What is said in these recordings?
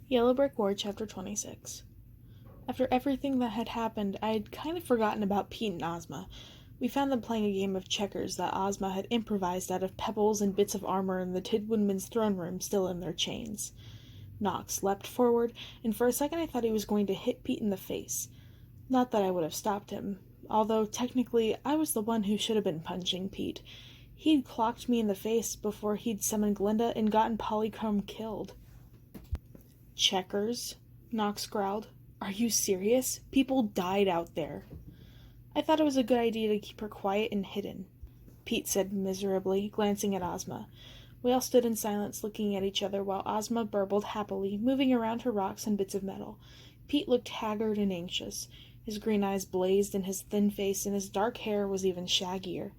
Yellow Brick Road, Chapter 26. After everything that had happened, I had kind of forgotten about Pete and Ozma. We found them playing a game of checkers that Ozma had improvised out of pebbles and bits of armor in the Tin Woodman's throne room still in their chains. Nox leapt forward, and for a second I thought he was going to hit Pete in the face. Not that I would have stopped him, although technically I was the one who should have been punching Pete. He'd clocked me in the face before he'd summoned Glinda and gotten Polychrome killed. Checkers? Nox growled. Are you serious? People died out there. I thought it was a good idea to keep her quiet and hidden, Pete said miserably, glancing at Ozma. We all stood in silence looking at each other while Ozma burbled happily, moving around her rocks and bits of metal. Pete looked haggard and anxious. His green eyes blazed in his thin face and his dark hair was even shaggier.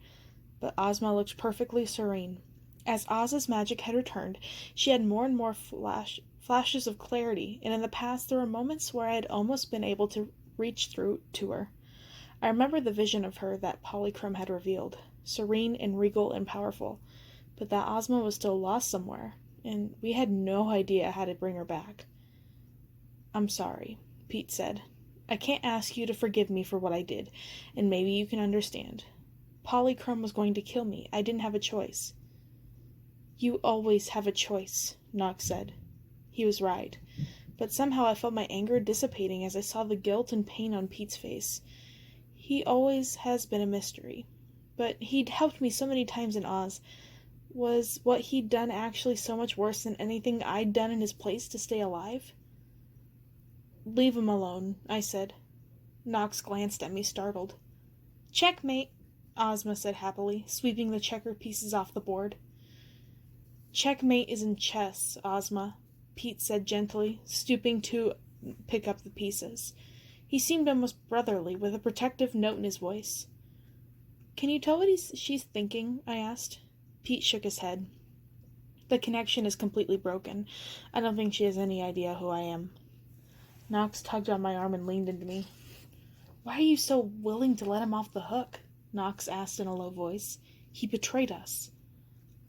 But Ozma looked perfectly serene. As Oz's magic had returned, she had more and more flashes of clarity, and in the past there were moments where I had almost been able to reach through to her. I remembered the vision of her that Polychrome had revealed, serene and regal and powerful, but that Ozma was still lost somewhere, and we had no idea how to bring her back. I'm sorry, Pete said. I can't ask you to forgive me for what I did, and maybe you can understand. Polychrome was going to kill me. I didn't have a choice. You always have a choice, Nox said. He was right, but somehow I felt my anger dissipating as I saw the guilt and pain on Pete's face. He always has been a mystery, but he'd helped me so many times in Oz. Was what he'd done actually so much worse than anything I'd done in his place to stay alive? Leave him alone, I said. Nox glanced at me, startled. Checkmate, Ozma said happily, sweeping the checker pieces off the board. Checkmate is in chess, Ozma, Pete said gently, stooping to pick up the pieces. He seemed almost brotherly, with a protective note in his voice. Can you tell what she's thinking? I asked. Pete shook his head. The connection is completely broken. I don't think she has any idea who I am. Nox tugged on my arm and leaned into me. Why are you so willing to let him off the hook? Nox asked in a low voice. He betrayed us.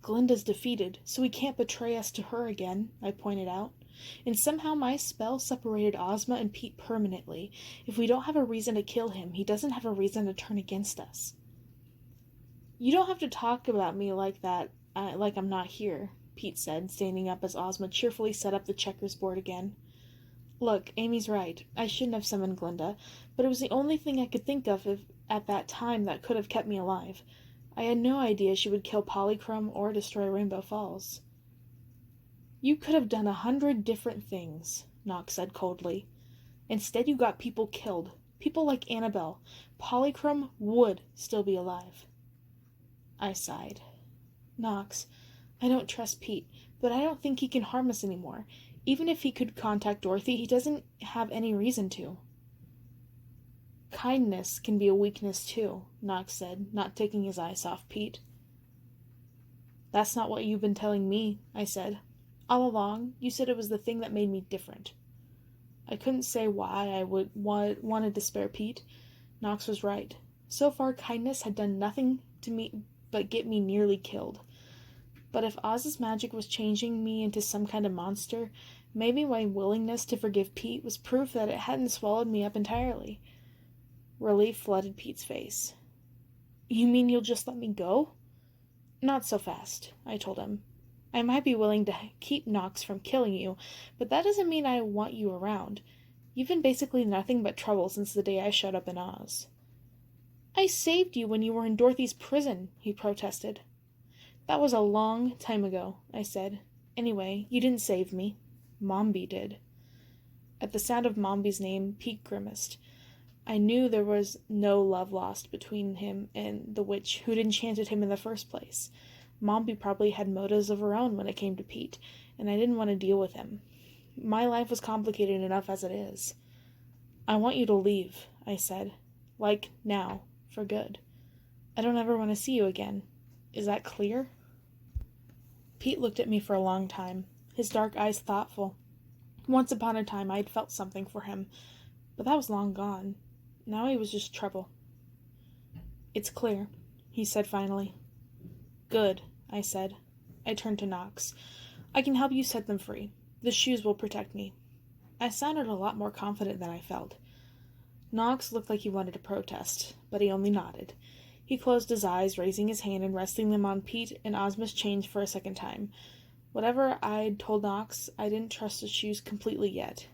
Glinda's defeated, so he can't betray us to her again, I pointed out. And somehow my spell separated Ozma and Pete permanently. If we don't have a reason to kill him, he doesn't have a reason to turn against us. You don't have to talk about me like that, like I'm not here, Pete said, standing up as Ozma cheerfully set up the checkers board again. Look, Amy's right. I shouldn't have summoned Glinda, but it was the only thing I could think of at that time that could have kept me alive. I had no idea she would kill Polychrome or destroy Rainbow Falls. You could have done 100 different things, Nox said coldly. Instead you got people killed. People like Annabelle. Polychrome would still be alive. I sighed. Nox, I don't trust Pete, but I don't think he can harm us anymore. Even if he could contact Dorothy, he doesn't have any reason to. Kindness can be a weakness too, Nox said, not taking his eyes off Pete. That's not what you've been telling me, I said. All along, you said it was the thing that made me different. I couldn't say why I wanted to spare Pete. Nox was right. So far, kindness had done nothing to me but get me nearly killed. But if Oz's magic was changing me into some kind of monster, maybe my willingness to forgive Pete was proof that it hadn't swallowed me up entirely. Relief flooded Pete's face. You mean you'll just let me go? Not so fast, I told him. I might be willing to keep Nox from killing you, but that doesn't mean I want you around. You've been basically nothing but trouble since the day I showed up in Oz. I saved you when you were in Dorothy's prison, he protested. That was a long time ago, I said. Anyway, you didn't save me. Mombi did. At the sound of Mombi's name, Pete grimaced. I knew there was no love lost between him and the witch who'd enchanted him in the first place. Mombi probably had motives of her own when it came to Pete, and I didn't want to deal with him. My life was complicated enough as it is. I want you to leave, I said. Like, now, for good. I don't ever want to see you again. Is that clear? Pete looked at me for a long time, his dark eyes thoughtful. Once upon a time I had felt something for him, but that was long gone. Now he was just trouble. It's clear, he said finally. Good, I said. I turned to Nox. I can help you set them free. The shoes will protect me. I sounded a lot more confident than I felt. Knox looked like he wanted to protest, but he only nodded. He closed his eyes, raising his hand and resting them on Pete and Ozma's chains for a second time. Whatever I'd told Knox, I didn't trust the shoes completely yet.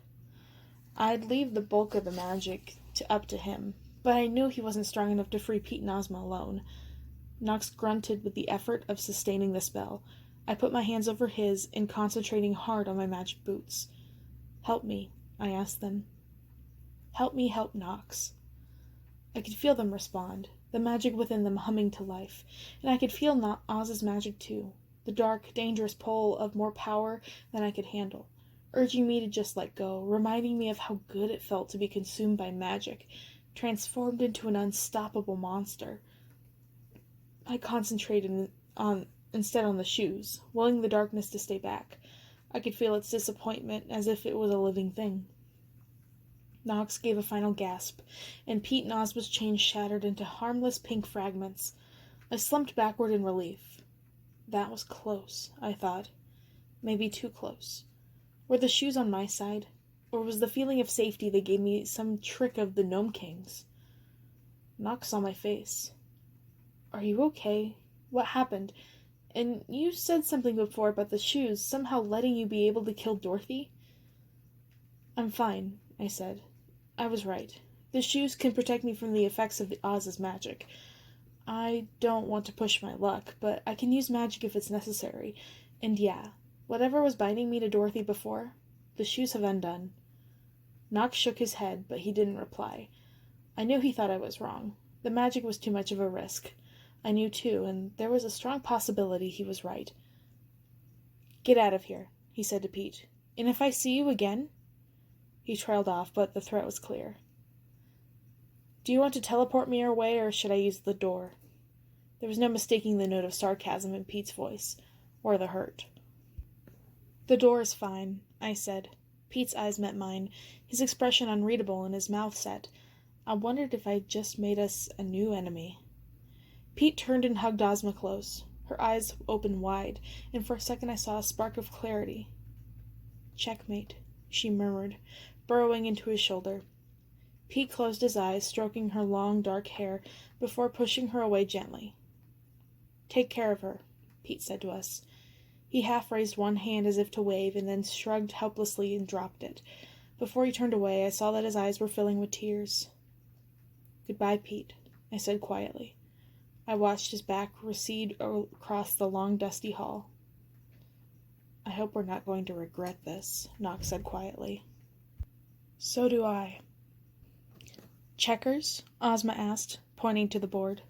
I'd leave the bulk of the magic up to him, but I knew he wasn't strong enough to free Pete and Ozma alone. Knox grunted with the effort of sustaining the spell. I put my hands over his and concentrating hard on my magic boots. "Help me," I asked them. "Help me help Knox." I could feel them respond, the magic within them humming to life, and I could feel Oz's magic too, the dark, dangerous pull of more power than I could handle, urging me to just let go, reminding me of how good it felt to be consumed by magic, transformed into an unstoppable monster. I concentrated instead on the shoes, willing the darkness to stay back. I could feel its disappointment as if it was a living thing. Knox gave a final gasp, and Pete and Ozma's chains shattered into harmless pink fragments. I slumped backward in relief. That was close, I thought. Maybe too close. Were the shoes on my side? Or was the feeling of safety they gave me some trick of the Gnome King's? Knox saw my face. "Are you okay? What happened? And you said something before about the shoes somehow letting you be able to kill Dorothy?" "I'm fine," I said. "I was right. The shoes can protect me from the effects of Oz's magic. I don't want to push my luck, but I can use magic if it's necessary. And yeah, whatever was binding me to Dorothy before, the shoes have undone." Knox shook his head, but he didn't reply. I knew he thought I was wrong. The magic was too much of a risk. I knew too, and there was a strong possibility he was right. "Get out of here," he said to Pete. "And if I see you again—" He trailed off, but the threat was clear. "Do you want to teleport me away, or should I use the door?" There was no mistaking the note of sarcasm in Pete's voice, or the hurt. "The door is fine," I said. Pete's eyes met mine, his expression unreadable and his mouth set. I wondered if I'd just made us a new enemy. Pete turned and hugged Ozma close. Her eyes opened wide, and for a second I saw a spark of clarity. "Checkmate," she murmured, burrowing into his shoulder. Pete closed his eyes, stroking her long, dark hair, before pushing her away gently. "Take care of her," Pete said to us. He half raised one hand as if to wave, and then shrugged helplessly and dropped it. Before he turned away, I saw that his eyes were filling with tears. "Goodbye, Pete," I said quietly. I watched his back recede across the long, dusty hall. "I hope we're not going to regret this," Knox said quietly. "So do I." "Checkers?" Ozma asked, pointing to the board.